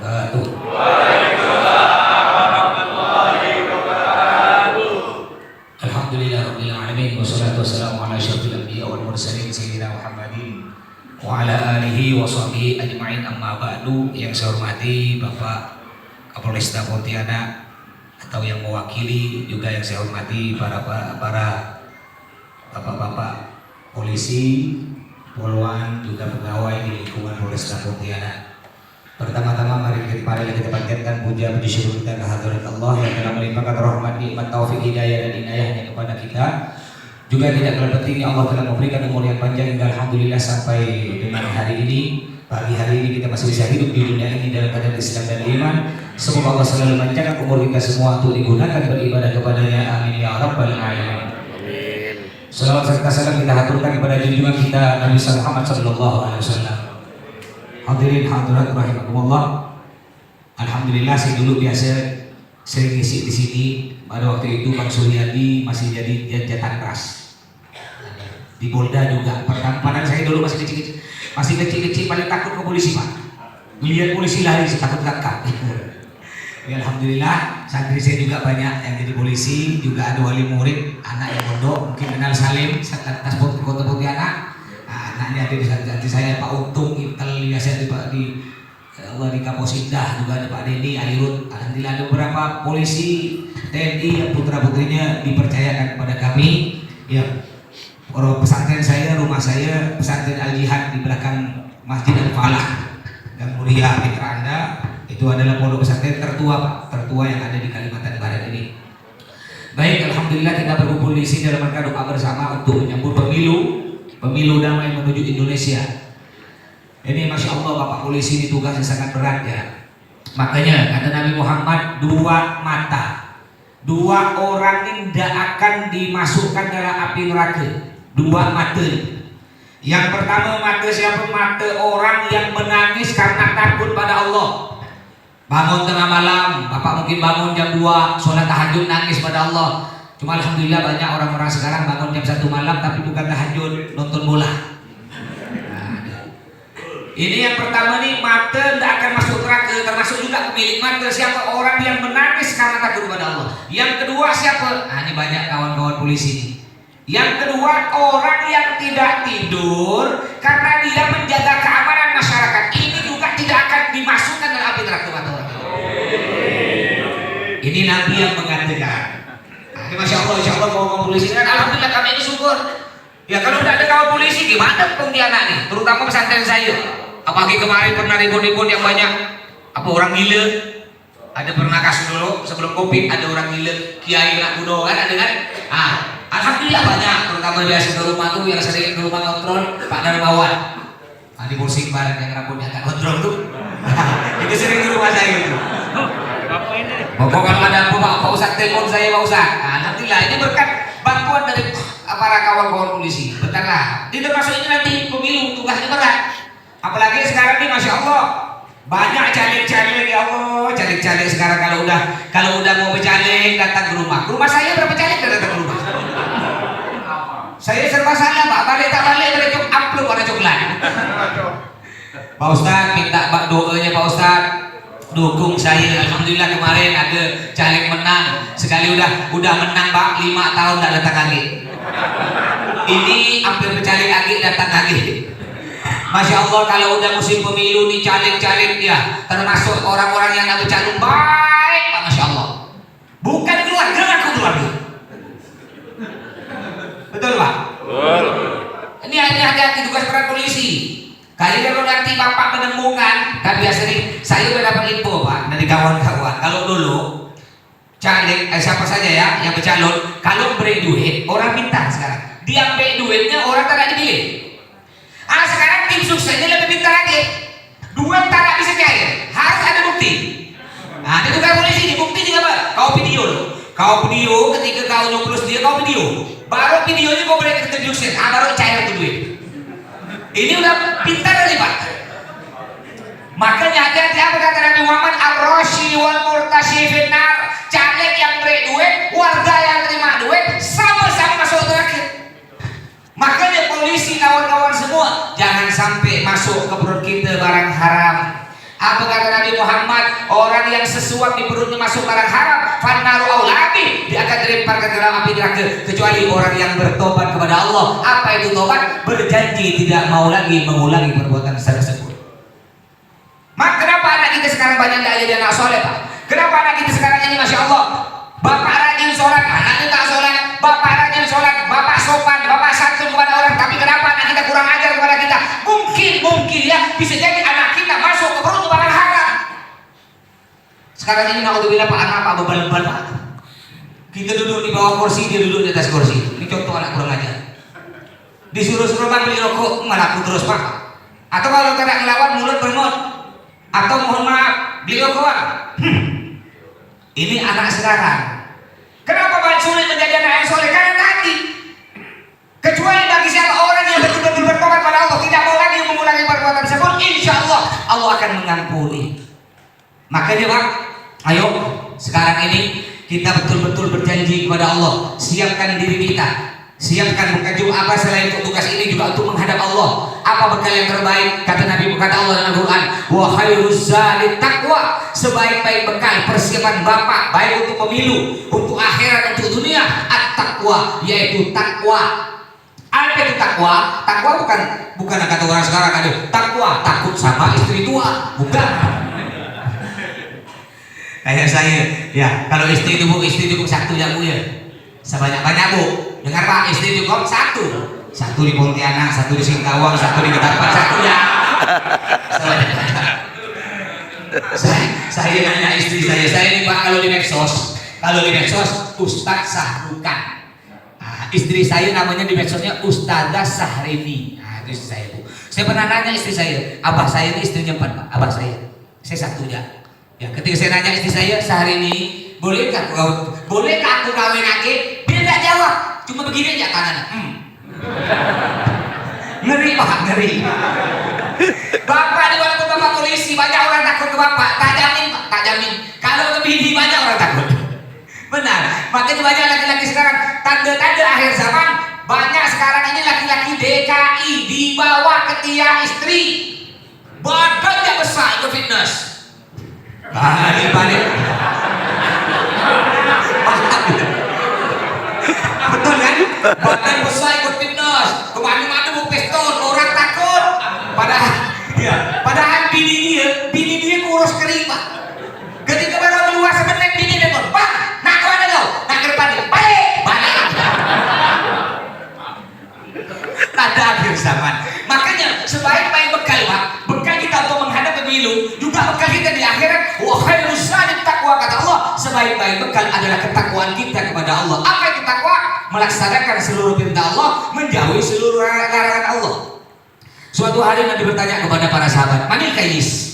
wabarakatuh. Alhamdulillahirabbil alamin wassalatu wassalamu ala asyrofil anbiya wal mursalin sayyidina Muhammadin wa ala alihi wa sahbihi ajma'in, amma ba'du. Yang saya hormati Bapak Kapolresta Pontianak atau yang mewakili, juga yang saya hormati para bapak-bapak polisi, poluan, juga pegawai di lingkungan Polresta Pontianak. Pertama-tama mari kita panjatkan puja puji syukur kita kehadirat Allah yang telah melimpahkan rahmat, nikmat, taufik, hidayah dan inayahnya kepada kita. Juga tidak kalah pentingnya Allah telah memberikan umur yang panjang hingga alhamdulillah sampai dengan hari ini. Pagi hari ini kita masih bisa hidup di dunia ini dalam keadaan Islam dan iman. Semoga Allah selalu memanjangkan umur kita semua untuk digunakan beribadah kepadanya. Amin ya rabbal alamin. Salawat serta salam kita haturkan kepada junjungan kita Nabi Muhammad sallallahu alaihi wasallam. Hadirin hadirat rahimakumullah. Alhamdulillah saya dulu biasa sering ngisi di sini. Pada waktu itu Bang Suryadi masih jadi jatan keras. Di Polda juga. Padahal saya dulu masih kecil, paling takut ke polisi, Pak. Melihat polisi lari saya takut kakak. Ya, alhamdulillah santri saya juga banyak yang jadi polisi, juga ada wali murid, anak yang pondok, mungkin kenal Salim, Satlantas Kota Pontianak. Anaknya ada di santri saya, Pak Untung, Intel, biasa di Allah di Kaposindah, juga ada Pak Dedi, Airut. Alhamdulillah ada beberapa polisi TNI yang putra-putrinya dipercayakan kepada kami. Ya, pesantren saya, rumah saya, pesantren Al-Jihad di belakang Masjid Al-Falah dan Mulia Mitra Anda. Itu adalah pondok pesantren tertua, Pak, tertua yang ada di Kalimantan Barat ini. Baik, alhamdulillah kita berkumpul di sini dalam rangka doa bersama untuk menyambut pemilu damai menuju Indonesia. Ini masya Allah Bapak polisi ini tugasnya sangat berat ya. Makanya kata Nabi Muhammad, dua orang ini tidak akan dimasukkan dalam api neraka. Dua mata. Yang pertama mata siapa? Mata orang yang menangis karena takut pada Allah. Bangun tengah malam, Bapak mungkin bangun jam 2, sholat tahajud, nangis pada Allah. Cuma alhamdulillah banyak orang-orang sekarang bangun jam 1 malam tapi bukan tahajud, nonton bola. Ini yang pertama nih, mata tidak akan masuk neraka, termasuk juga pemilik mata siapa? Orang yang menangis karena takut kepada Allah. Yang kedua siapa? Ini banyak kawan-kawan polisi nih. Yang kedua, orang yang tidak tidur karena dia menjaga keamanan masyarakat. Ini juga tidak akan dimasukkan dalam api neraka kata orang. Ini Nabi yang mengatakan. Masya Allah, insya Allah kawan polisi kan, alhamdulillah kami ini syukur. Ya kalau tidak ada kawan polisi gimana Pontianak nih, terutama pesantren saya. Apalagi kemarin pernah ribut-ribut yang banyak. Apa orang gila? Ada pernah kasus dulu sebelum Covid, ada orang gila, kiai nak bunuh kan, ada kan? Alhamdulillah banyak, terutama biasa ke rumah tuh yang sering ke rumah kontrol Pak Darmawan. Di Bolsing bareng yang rambutnya agak kontrol tuh. Itu sering ke rumah saya gitu. Pokoknya ada Pak Ustadz telepon saya Pak Ustadz. Alhamdulillah ini berkat bantuan dari para kawan-kawan polisi. Bentar lah, tidak masuk ini nanti pemilu tugasnya berat. Apalagi sekarang ini masya Allah banyak caleg-caleg ya Allah, caleg-caleg sekarang kalau udah mau bercaleg datang ke rumah. Rumah saya berapa caleg datang ke rumah? Saya serba salah Pak, balik tak balik ada amplop ada coklat. Pak Ustadz minta doanya Pak Ustadz dukung saya. Alhamdulillah kemarin ada caleg menang sekali udah menang Pak 5 tahun tak datang lagi. Ini hampir bercaleg lagi datang lagi. Masya Allah kalau udah musim pemilu nih caleg-caleg ya termasuk orang-orang yang nak bercalon baik Pak, Masya Allah. Bukan keluarga aku keluarga. Betul Pak? Betul. Ini hati-hati tugas peran polisi. Kalau nanti Bapak menemukan, kan biasa nih saya udah dapat info Pak dari kawan-kawan. Kalau dulu caleg siapa saja ya yang bercalon, kalau beri duit orang minta sekarang. Dia ambil duitnya orang tak dipilih. Sekarang tim suksesnya lebih pintar lagi. Duit tak bisa cair, harus ada bukti. Itu tugas polisi, bukti juga Pak. Kau video ketika kau nyoblos dia kau video. Baru videonya kau boleh ke tim sukses, baru cair itu duit. Ini udah pintar kali Pak. Makanya hati-hati apa kata Nabi Muhammad, ar-rashi wal murtashi finnar. Caleg yang beri duit, warga yang terima duit sama-sama masuk neraka. Makanya polisi kawan-kawan semua jangan sampai masuk ke perut kita barang haram. Apa kata Nabi Muhammad? Orang yang sesuap di perutnya masuk barang haram, fannaru aulabi, dia akan dilempar ke dalam api neraka, kecuali orang yang bertobat kepada Allah. Apa itu tobat? Berjanji tidak mau lagi mengulangi perbuatan tersebut. Mak, kenapa anak kita sekarang banyak tidak jadi anak soleh, Pak? Kenapa anak kita sekarang ini Masya Allah, bapak rajin sholat, anaknya tak sholat, bapak rajin sholat, bapak sopan, bapak santun kepada orang, tapi kenapa anak kita kurang ajar kepada kita? Mungkin ya, bisa jadi anak kita masuk ke perut barang haram. Sekarang ini naudzubillah Pak, anak Pak bebal-bebal Pak. Kita duduk di bawah kursi, dia duduk di atas kursi. Ini contoh anak kurang ajar. Disuruh-suruh Bang beli rokok, malah aku terus Pak. Atau kalau tidak ngelawan mulut bermut. Atau mohon maaf, beli rokok. Ini anak sekarang. Kenapa banyak sulit menjadi anak yang soleh? Karena tadi. Kecuali bagi siapa orang yang betul-betul bertobat pada Allah, tidak mau lagi mengulangi perbuatan tersebut, insya Allah Allah akan mengampuni. Makanya Pak, ayo sekarang ini kita betul-betul berjanji kepada Allah, siapkan diri kita, siapkan bukan cuma apa selain untuk tugas ini, juga untuk menghadap Allah. Apa bekal yang terbaik? Kata Nabi, kata Allah dalam Al-Quran, wa khairuz zadi taqwa, sebaik-baik bekal persiapan bapak baik untuk pemilu, untuk akhirat, untuk dunia, at-taqwa, yaitu takwa. Apa itu takwa? Takwa bukan kata orang sekarang ada takwa takut sama istri tua, bukan. Kayak saya, ya kalau istri cukup satu ya Bu ya, sebanyak-banyak Bu. Dengar Pak, istri cukup satu di Pontianak, satu di Singkawang, satu di Ketapang, satu ya. Saya nanya istri saya ini Pak, kalau di medsos Ustadz Sahrukan. Istri saya namanya di medsosnya Ustazah Sahrini. Nah, itu istri saya Bu. Saya pernah nanya istri saya, abah saya ini istrinya 4 Pak, abah saya satu ya. Ya, ketika saya nanya istri saya Sahrini, bolehkah aku kawin lagi? Dia tidak jawab, cuma begini aja tangannya. Ngeri Pak, ngeri. Bapak di walaupun bapak polisi, banyak orang takut ke bapak. Tak jamin Pak, tak jamin. Kalau ke bini banyak orang takut. Benar, makanya banyak laki-laki sekarang tanda-tanda akhir zaman, banyak sekarang ini laki-laki DKI dibawa ketiak istri, badannya besar ikut fitness. Balik. Betul kan? Badan besar ikut fitness, kemana-mana mau pistol, orang takut. Padahal bini dia kurus kering Pak. Ketika baru keluar sebentar bini dia pun, Pak, nak kemana kau? Nak ke depan dia, balik. Tanda akhir zaman. Makanya sebaik-baik bekal Pak, bekal kita untuk menghadapi pemilu, juga bekal kita di akhirat. Wa khairuz zadi taqwa, kata Allah, sebaik-baik bekal adalah ketakwaan kita kepada Allah. Apa itu takwa? Melaksanakan seluruh perintah Allah, menjauhi seluruh larangan Allah. Suatu hari Nabi bertanya kepada para sahabat, manil kayis?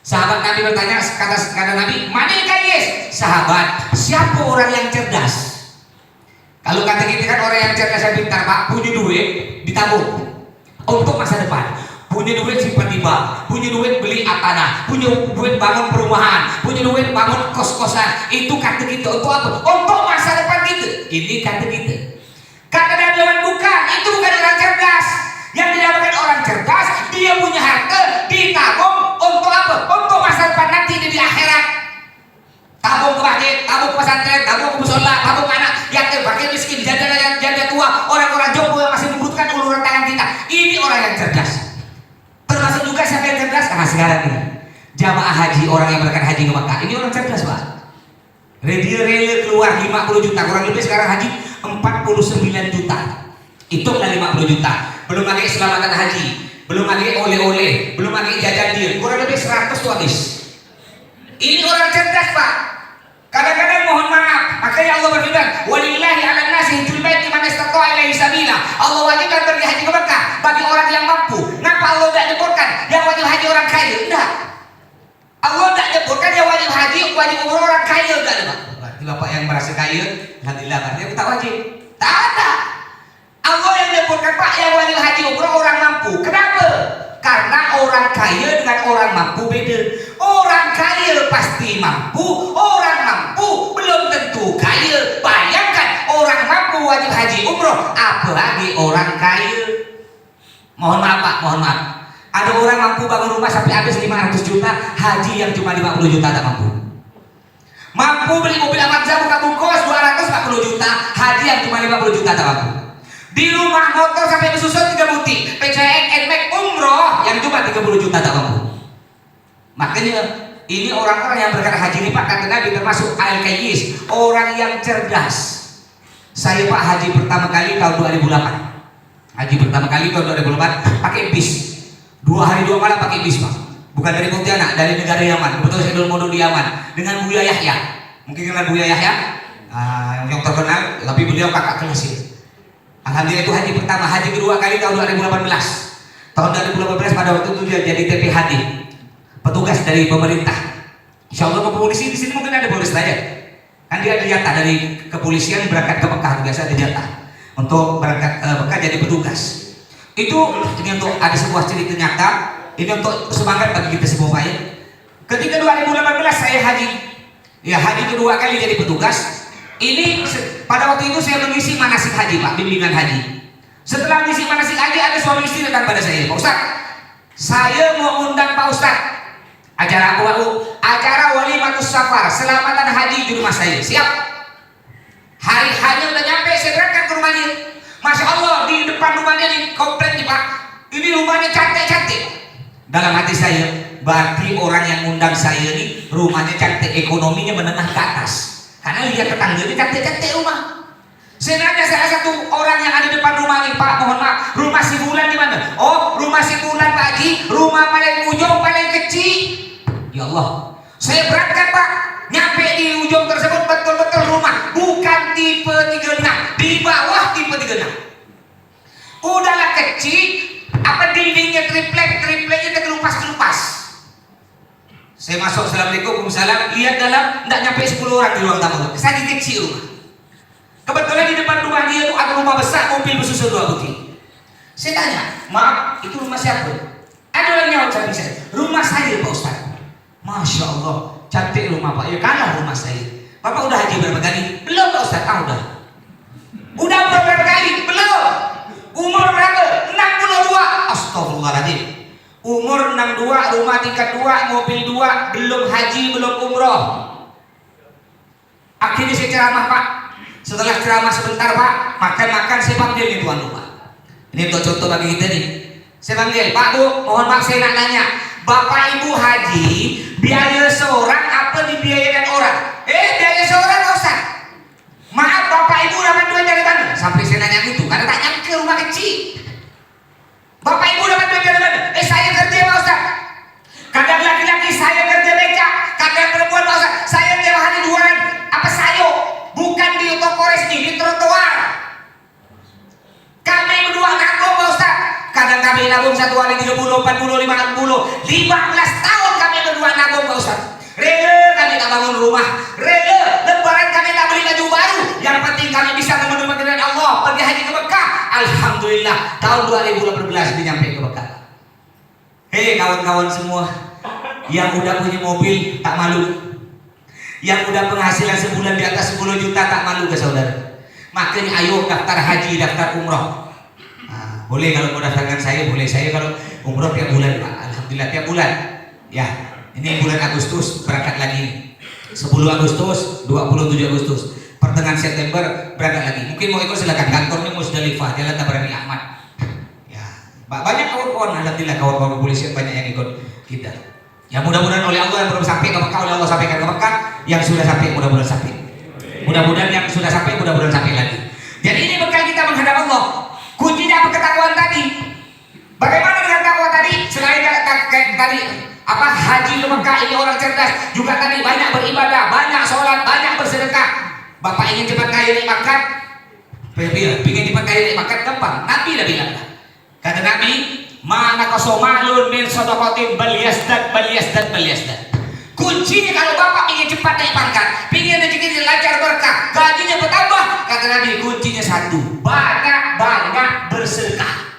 Sahabat Nabi bertanya, kata Nabi, manil kayis? Sahabat, siapa orang yang cerdas? Kalau kata kita kan orang yang cerdas dan pintar Pak, punya duit ditabung untuk masa depan, punya duit simpan di bank, punya duit beli tanah, punya duit bangun perumahan, punya duit bangun kos-kosan. Itu kata kita untuk apa? Untuk masa depan kita. Ini kata kita. Kata Nabi bukan, itu bukan orang cerdas. Yang dinamakan orang cerdas, dia punya harta ditabung untuk apa? Untuk masa depan nanti di akhirat. Tabung ke masjid, tabung ke pesantren, tabung ke musola, tabung anak yatim, fakir miskin, janda tua, orang-orang jompo yang masih membutuhkan uluran tangan kita. Ini orang yang cerdas. Termasuk juga siapa yang cerdas? Nah sekarang ini jamaah haji, orang yang berangkat haji ke Makkah, ini orang cerdas Pak. Dia rela keluar 50 juta, kurang lebih sekarang haji 49 juta. Hitunglah 50 juta. Belum lagi keselamatan haji, belum lagi oleh-oleh, belum lagi jajan dia, kurang lebih 100 tuh habis. Ini orang cerdas Pak. Kadang-kadang mohon maaf, makanya Allah berfirman, walillahi 'alan nasi hijjul baiti man istata'a ilaihi sabila. Allah wajibkan pergi haji ke Mekah bagi orang yang mampu. Kenapa Allah tidak nyebutkan yang wajib haji orang kaya? Enggak. Allah tidak nyebutkan yang wajib haji wajib umroh orang kaya, enggak Pak. Berarti Bapak yang merasa kaya, alhamdulillah berarti tak wajib. Tak ada. Allah yang menyebutkan Pak yang wajib haji umroh orang mampu. Kenapa? Karena orang kaya dengan orang mampu beda. Orang kaya pasti mampu, orang mampu belum tentu kaya. Bayangkan orang mampu wajib haji umroh, apalagi orang kaya. Mohon maaf Pak, mohon maaf. Ada orang mampu bangun rumah sampai habis 500 juta, haji yang cuma 50 juta tak mampu. Mampu beli mobil Avanza buka bungkus 240 juta, haji yang cuma 50 juta tak mampu. Di rumah motor sampai bersusun 3 butik, PCN, NMAX, umroh yang cuma 30 juta tak mampu. Makanya ini orang-orang yang berkata haji ini Pak, kata Nabi termasuk al-kayyis, orang yang cerdas. Saya Pak haji pertama kali tahun 2008. Haji pertama kali tahun 2008 pakai bis. 2 hari 2 malam pakai bis Pak. Bukan dari Pontianak, dari negara Yaman. Kebetulan saya dulu modal di Yaman dengan Buya Yahya. Mungkin kenal Buya Yahya, yang terkenal, tapi beliau kakak kelas ya. Alhamdulillah itu haji pertama, haji kedua kali tahun 2018. Tahun 2018 pada waktu itu dia jadi TPHD, petugas dari pemerintah. Insya Allah ke polisi di sini mungkin ada polisi saja. Kan dia ada jatah dari kepolisian berangkat ke Mekah, biasa ada jatah untuk berangkat Mekah jadi petugas. Itu ini untuk ada sebuah cerita nyata. Ini untuk semangat bagi kita semua Pak ya. Ketika 2018 saya haji, ya haji kedua kali jadi petugas. Ini pada waktu itu saya mengisi manasik haji Pak, bimbingan haji. Setelah mengisi manasik haji ada suami istri datang pada saya, Pak Ustaz, saya mau undang Pak Ustaz acara acara walimatus safar, selamatan haji di rumah saya. Siap. Hari hanya udah nyampe, saya berangkat ke rumahnya. Masya Allah, di depan rumahnya di komplek nih Pak, ini rumahnya cantik-cantik. Dalam hati saya, berarti orang yang undang saya ini rumahnya cantik, ekonominya menengah ke atas. Karena lihat tetangganya cantik-cantik rumah. Saya nanya salah satu orang yang ada depan rumah ini, Pak mohon maaf, rumah si Bulan di mana? Oh, rumah si Bulan Pak Haji, rumah paling ujung paling kecil. Ya Allah, saya berangkat Pak, nyampe di ujung tersebut betul-betul rumah, bukan tipe 36, di bawah tipe 36. Udahlah kecil, apa dindingnya triplek-tripleknya terkelupas-kelupas. Saya masuk, assalamualaikum, waalaikumsalam, lihat dalam, tidak nyampe 10 orang di ruang tamu, saya kecil rumah. Kebetulan di depan rumah dia itu ada rumah besar, mobil bersusun 2 butik. Saya tanya, maaf, itu rumah siapa? Ada orang nyawa samping saya, rumah saya Pak Ustaz. Masya Allah, cantik rumah Pak, ya kalah rumah saya. Bapak udah haji berapa kali? Belum Pak Ustaz, udah. Udah berapa kali? Belum. Umur berapa? 62. Astagfirullahaladzim. Umur 62, rumah tingkat 2, mobil 2, belum haji, belum umroh. Akhirnya saya ceramah Pak. Setelah ceramah sebentar Pak, makan-makan saya panggil nih tuan rumah. Ini untuk contoh bagi kita nih. Saya panggil, Pak Bu, mohon maaf saya nak nanya, Bapak Ibu haji, biaya seorang apa dibiayakan orang? Biaya seorang Pak Ustaz. Maaf Bapak Ibu dapat duit dari mana? Sampai saya nanya gitu, karena tak nyampe rumah kecil. Bapak Ibu dapat duit dari mana? Saya kerja Pak Ustaz. Kadang laki-laki saya kerja becak, kadang perempuan Pak Ustaz. Saya tiap hari jualan apa sayur, bukan di toko resmi, di trotoar. Kami berdua nabung Pak Ustaz. Kadang kami nabung satu hari 30, 40, 50, 15 tahun kami berdua nabung Pak Ustaz. Rela kami tak bangun rumah, rela lebaran kami tak beli baju baru. Yang penting kami bisa memenuhi panggilan Allah, pergi haji ke Mekah. Alhamdulillah tahun 2018 ini nyampe ke Mekah. Hei kawan-kawan semua yang udah punya mobil tak malu, yang udah penghasilan sebulan di atas 10 juta tak malu ke saudara. Makanya ayo daftar haji, daftar umroh. Nah, boleh kalau mau daftarkan saya, boleh. Saya kalau umroh tiap bulan Pak, alhamdulillah tiap bulan. Ya, ini bulan Agustus berangkat lagi. 10 Agustus, 27 Agustus, pertengahan September berangkat lagi. Mungkin mau ikut silakan, kantornya Musdalifah, Jalan Tabrani Ahmad. Ya, banyak kawan-kawan, alhamdulillah kawan-kawan kepolisian banyak yang ikut kita. Ya mudah-mudahan oleh Allah yang belum sampai ke Mekah, oleh Allah sampaikan ke Mekah. Yang sudah sampai mudah-mudahan sampai. Mudah-mudahan yang sudah sampai mudah-mudahan sampai lagi. Jadi ini bekal kita menghadap Allah. Kuncinya apa? Ketakwaan tadi. Bagaimana dengan takwa tadi? Selain tadi apa haji ke Mekah ini orang cerdas, juga tadi banyak beribadah, banyak sholat, banyak bersedekah. Bapak ingin cepat kaya naik pangkat? Ingin cepat kaya naik pangkat gampang. Nabi dah bilang. Kata Nabi, mana kosomalun min sodokotin bal yasdad. Kuncinya kalau bapak ingin cepat naik pangkat, ingin rezekinya lancar berkah, gajinya bertambah, kata Nabi kuncinya satu, banyak bersedekah.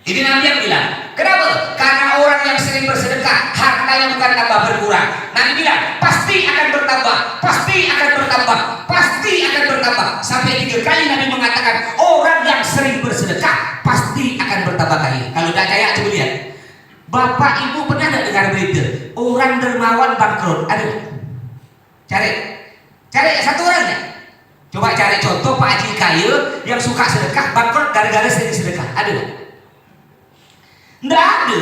Ini Nabi yang bilang. Kenapa? Karena orang yang sering bersedekah, hartanya bukan tambah berkurang. Nabi bilang pasti akan bertambah, pasti akan bertambah, pasti akan bertambah. Sampai 3 kali Nabi mengatakan orang yang sering bersedekah pasti akan bertambah kaya. Kalau tidak kaya coba lihat. Bapak Ibu pernah nggak dengar berita orang dermawan bangkrut? Ada? Cari satu orangnya. Coba cari contoh Pak Haji kaya yang suka sedekah bangkrut gara-gara sering sedekah. Ada nggak? Nggak ada.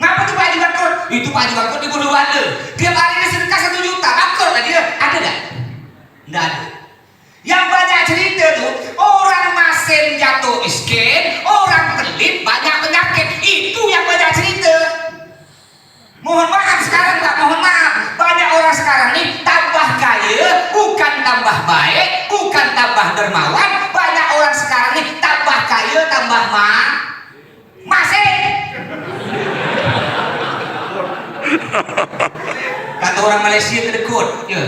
Ngapa tuh Pak Haji bangkrut? Itu Pak Haji bangkrut di Bodo ada. Tiap hari dia sedekah 1 juta, bangkrut lah dia. Ada nggak? Nggak ada. Yang banyak cerita tuh orang masen jatuh miskin, orang terlip banyak penyakit. Itu yang banyak cerita. Mohon maaf sekarang Pak, mohon maaf. Banyak orang sekarang nih tambah kaya, bukan tambah baik, bukan tambah dermawan. Banyak orang sekarang nih tambah kaya, tambah masen. Kata orang Malaysia kedekut, ya.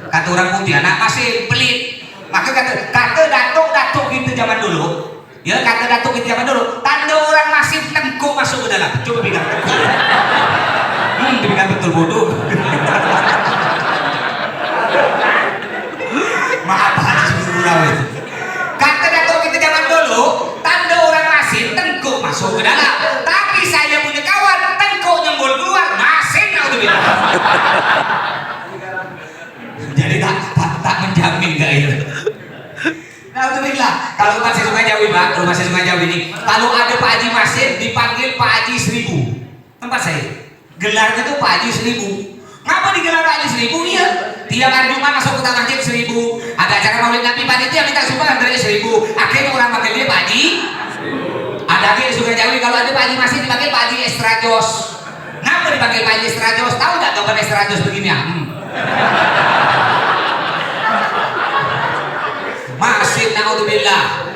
Kata orang Pontianak masih pelit. Maka kata datuk kita zaman dulu, ya kata datuk kita zaman dulu, tanda orang masih tengkuk masuk ke dalam. Coba pegang tengkuk. Pegang betul bodoh. Maaf Haji Surau itu. Kata datuk kita zaman dulu, tanda orang masih tengkuk masuk ke dalam. Tapi saya punya kawan tengkuk nyembul keluar, masih naudzubillah. Jadi tak menjamin gak itu. Alhamdulillah. Kalau rumah saya Sungai Jawi Pak, rumah saya Sungai Jawi ini, kalau ada Pak Haji Masin dipanggil Pak Haji 1000. Tempat saya. Gelarnya itu Pak Haji 1000. Ngapa digelar Pak Haji 1000? Iya. Tiap hari Jumat masuk ke masjid 1000. Ada acara Maulid Nabi panitia minta sumbangan dari 1000. Akhirnya orang panggil dia Pak Haji. Ada lagi di Sungai Jawi kalau ada Pak Haji Masin dipanggil Pak Haji Estrajos. Ngapa dipanggil Pak Haji Estrajos? Tahu enggak gambar Estrajos begini ya? Masih naudzubillah.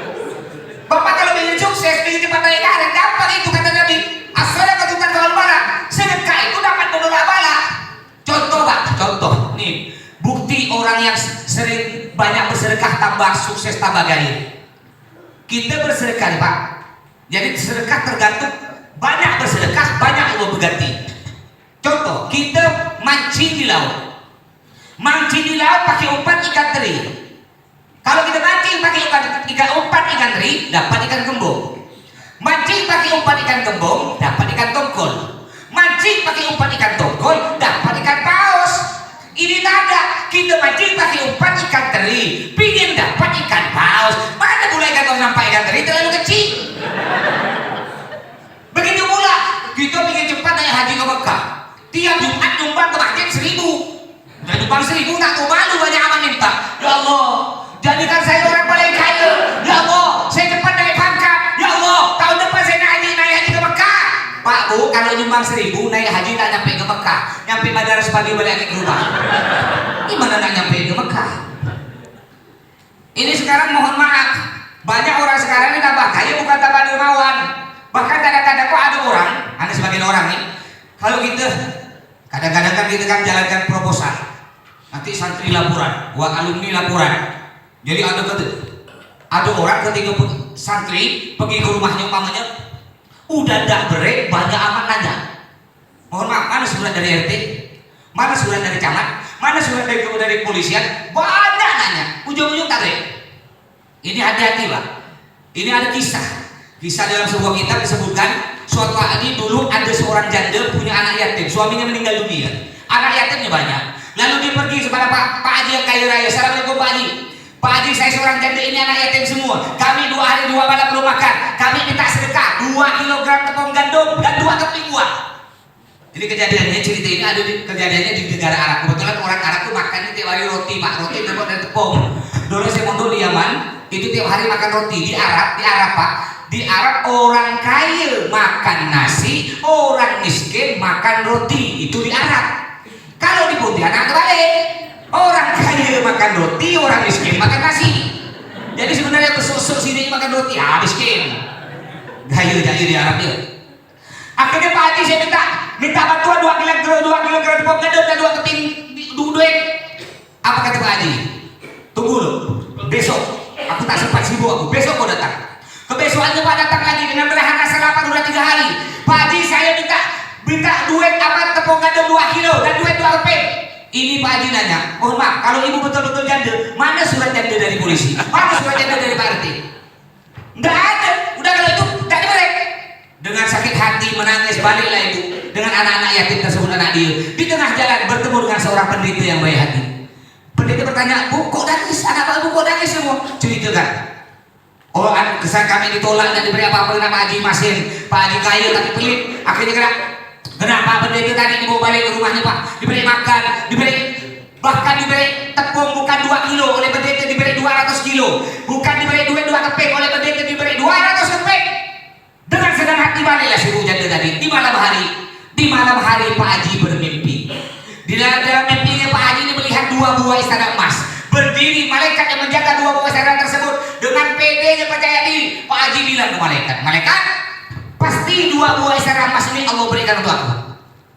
Bapak kalau ingin sukses, ingin cepat naik karir, gampang itu kata Nabi. As-sadaqatu tanfa'ul bala. Sedekah itu dapat menolak bala. Contoh Pak, contoh. Nih, bukti orang yang sering banyak bersedekah tambah sukses tambah gaya. Kita bersedekah nih Pak. Jadi sedekah tergantung banyak bersedekah, banyak Allah berganti. Contoh, kita mancing di laut. Mancing di laut pakai umpan ikan teri. Kalau kita mancing pakai umpan ikan teri, dapat ikan gembong. Mancing pakai umpan ikan gembong, dapat ikan tongkol. Mancing pakai umpan ikan tongkol, dapat ikan paus. Ini nada, kita mancing pakai umpan ikan teri, pingin dapat ikan paus. Mana pula ikan paus sampai ikan teri terlalu kecil. Begitu pula, kita ingin cepat naik haji ke Mekah. Tiap Jumat nyumbang ke masjid 1000. Dan nyumbang 1000 tak tahu malu banyak amat minta. Ya Allah, jadikan saya orang paling kaya. Ya Allah, saya cepat naik pangkat. Ya Allah, tahun depan saya naik haji ke Mekah. Pak Bu, kalau nyumbang 1000 naik haji tak nyampe ke Mekah, nyampe Madras pagi balik lagi ke rumah. Gimana nak nyampe ke Mekah? Ini sekarang mohon maaf, banyak orang sekarang ini tambah kaya bukan tambah dermawan. Bahkan kadang-kadang kok ada orang, ada sebagian orang nih, kalau kita kadang-kadang kan kita kan jalankan proposal, nanti santri laporan, alumni laporan. Jadi ada orang ketika santri pergi ke rumahnya umpamanya, udah ndak berek banyak amat nanya. Mohon maaf, mana surat dari RT, mana surat dari camat, mana surat dari kepolisian, banyak nanya. Ujung-ujung tarik. Ini hati-hati Pak. Ini ada kisah dalam sebuah kitab disebutkan suatu hari dulu ada seorang janda punya anak yatim, suaminya meninggal dunia, anak yatimnya banyak. Lalu dia pergi kepada Pak Haji yang kaya raya. Assalamualaikum Pak Haji. Pak Haji, saya seorang janda, ini anak yatim semua. Kami 2 hari 2 malam belum makan. Kami minta sedekah 2 kilogram tepung gandum dan 2 keping buah. Jadi kejadiannya, cerita ini ada kejadiannya di negara Arab. Kebetulan orang Arab tuh makannya tiap hari roti Pak, roti tepung dan tepung. Dulu saya mondok di Yaman, itu tiap hari makan roti. Di Arab Pak. Di Arab orang kaya makan nasi, orang miskin makan roti. Itu di Arab. Kalau di Pontianak kebalik, orang kaya makan roti, orang miskin makan nasi. Jadi sebenarnya besok sini makan roti, miskin. Gaya di Arab dia. Akhirnya Pak Haji saya minta bantuan 2 kilogram tepung gandum dan 2 keping duit. Apa kata Pak Haji? Tunggu loh, besok. Aku tak sempat sibuk aku. Besok kau datang. Kebesokannya Pak datang lagi dengan belahan rasa lapar udah 3 hari. Pak Haji, saya minta duit apa tepung gandum 2 kilo dan duit 2 keping. Ini Pak Haji nanya, mohon maaf, kalau ibu betul-betul janda, mana surat janda dari polisi? Mana surat janda dari Pak RT? Nggak ada. Udah kalau itu nggak diboleh. Dengan sakit sakit hati menangis baliklah itu dengan anak-anak yatim tersebut anak dia. Di tengah jalan bertemu dengan seorang pendeta yang baik hati. Pendeta bertanya, "Bu, kok nangis? Anak bu kok nangis semua?" Ceritakan. "Oh, kesan kami ditolak dan diberi apa-apa nama Haji Masin. Pak Haji kaya tapi pelit. Akhirnya kenapa pendeta tadi dibawa balik ke rumahnya Pak? Diberi makan, bahkan diberi tepung bukan 2 kilo oleh pendeta diberi 200 kilo. Bukan diberi duit 2 keping oleh pendeta diberi 200 keping. Dengan senang hati baliklah si janda tadi. Di malam hari Pak Haji bermimpi. Di dalam mimpinya Pak Haji ini melihat 2 buah istana emas. Berdiri malaikat yang menjaga 2 buah istana tersebut. Dengan pedenya percaya diri, Pak Haji bilang ke malaikat, "Malaikat, pasti 2 buah istana emas ini Allah berikan untuk aku."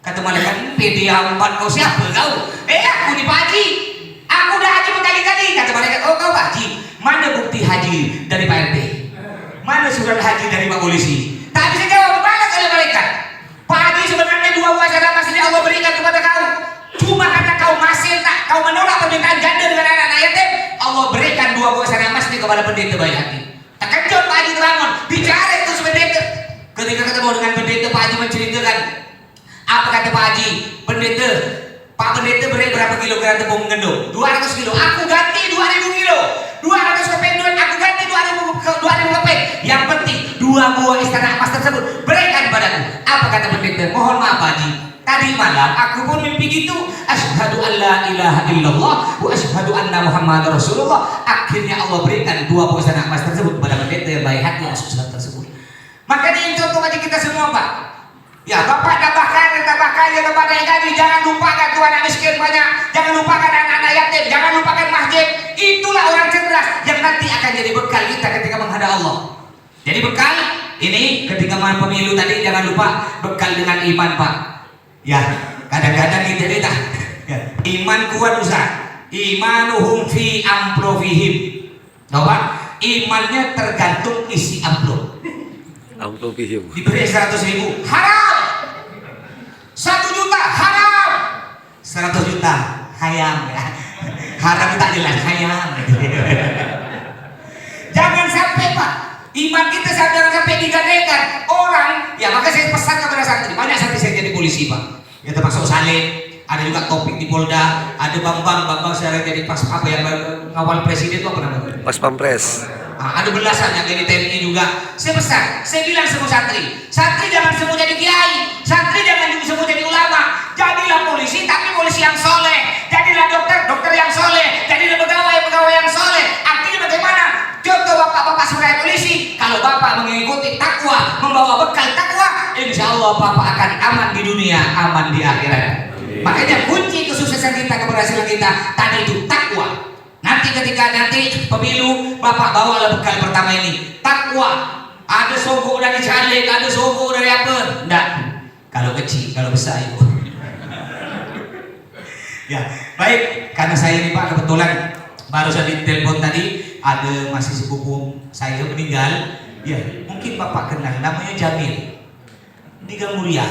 Kata malaikat, "Pede amat kau, siapa kau?" Aku nih Pak Haji. Aku udah haji berkali-kali. Kata malaikat, "Oh kau Pak Haji. Mana bukti haji dari Pak RT? Mana surat haji dari Pak Polisi?" Tak bisa jawab, dibalas oleh malaikat. "Pak Haji, sebenarnya 2 buah istana emas ini Allah berikan kepada kau. Cuma karena kau masih tak, kau menolak permintaan janda dengan anak-anak yatim, Allah berikan 2 buah istana emas ini kepada pendeta baik hati." Terkejut Pak Haji terbangun, bicara terus pendeta. Ketika ketemu dengan pendeta, Pak Haji menceritakan. Apa kata Pak Haji? Pak pendeta beri berapa kilogram tepung mengandung? 200 kilo. Aku ganti 2000 kilo. 200 keping duit aku ganti 2000 keping. Yang penting 2 buah istana emas tersebut berikan padaku. Apa kata pendeta? "Mohon maaf Pak Haji, tadi malam aku pun mimpi gitu. Asyhadu an la ilaha illallah wa asyhadu anna Muhammadar Rasulullah." Akhirnya Allah berikan 2 buah istana emas tersebut kepada pendeta yang baik hati yang sukses tersebut. Makanya ini contoh bagi kita semua Pak. Ya, Bapak tambah kaya kepada gaji. Jangan lupakan tuh anak miskin banyak. Jangan lupakan anak-anak yatim. Jangan lupakan masjid. Itulah orang cerdas yang nanti akan jadi bekal kita ketika menghadap Allah. Jadi bekal ini ketika malam pemilu tadi jangan lupa bekal dengan iman Pak. Ya, kadang-kadang kita ini tak. Ya, iman kuat Ustaz. Imanuhum fi amplofihim. Tahu Pak? Imannya tergantung isi amplop. Diberi 100.000 haram, 1 juta haram, 100 juta hayam ya. Haram tak jelas hayam. Jangan sampai Pak iman kita jangan sampai digadaikan orang. Ya maka saya pesan kepada santri, banyak santri saya jadi polisi Pak. Ya termasuk Salim, ada juga Topik di Polda, ada Bambang sekarang jadi pas apa yang ngawal presiden itu apa namanya? Pas Pampres. Ada belasan yang jadi TNI juga. Saya pesan, saya bilang semua santri jangan semua jadi kiai, santri jangan semua jadi ulama. Jadilah polisi, tapi polisi yang soleh. Jadilah dokter yang soleh. Jadilah pegawai yang soleh. Artinya bagaimana? Contoh bapak-bapak sebagai polisi, kalau bapak mengikuti takwa, membawa bekal takwa, insya Allah bapak akan aman di dunia, aman di akhirat. Makanya kunci kesuksesan kita, keberhasilan kita tadi itu takwa. Nanti ketika pemilu, Bapak bawalah bekal pertama ini, takwa. Ada sogok dari caleg, ada sogok dari apa? Enggak. Kalau kecil, kalau besar ibu. Ya, baik. Karena saya ini Pak kebetulan baru saja ditelepon tadi, ada masih sepupu saya meninggal. Ya, mungkin Bapak kenal, namanya Jamil di Gang Mulia.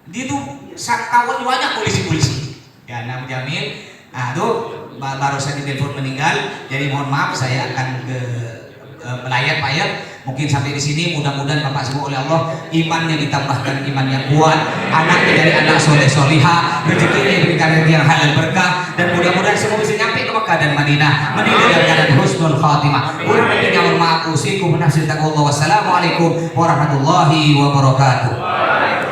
Dia tuh kawan banyak polisi-polisi. Ya, nama Jamil. Nah, tuh baru saja telepon meninggal. Jadi mohon maaf saya akan ke melayat Pak ya. Mungkin sampai di sini mudah-mudahan Bapak semua oleh Allah imannya ditambahkan iman yang kuat, anaknya dari anak soleh solihah, rezekinya diberikan rezeki yang halal berkah, dan mudah-mudahan semua bisa nyampe ke Mekah dan Madinah meninggal dalam keadaan husnul khatimah. Kurang lebihnya mohon maaf. Usikum nafsi taqwa. Wassalamualaikum warahmatullahi wabarakatuh.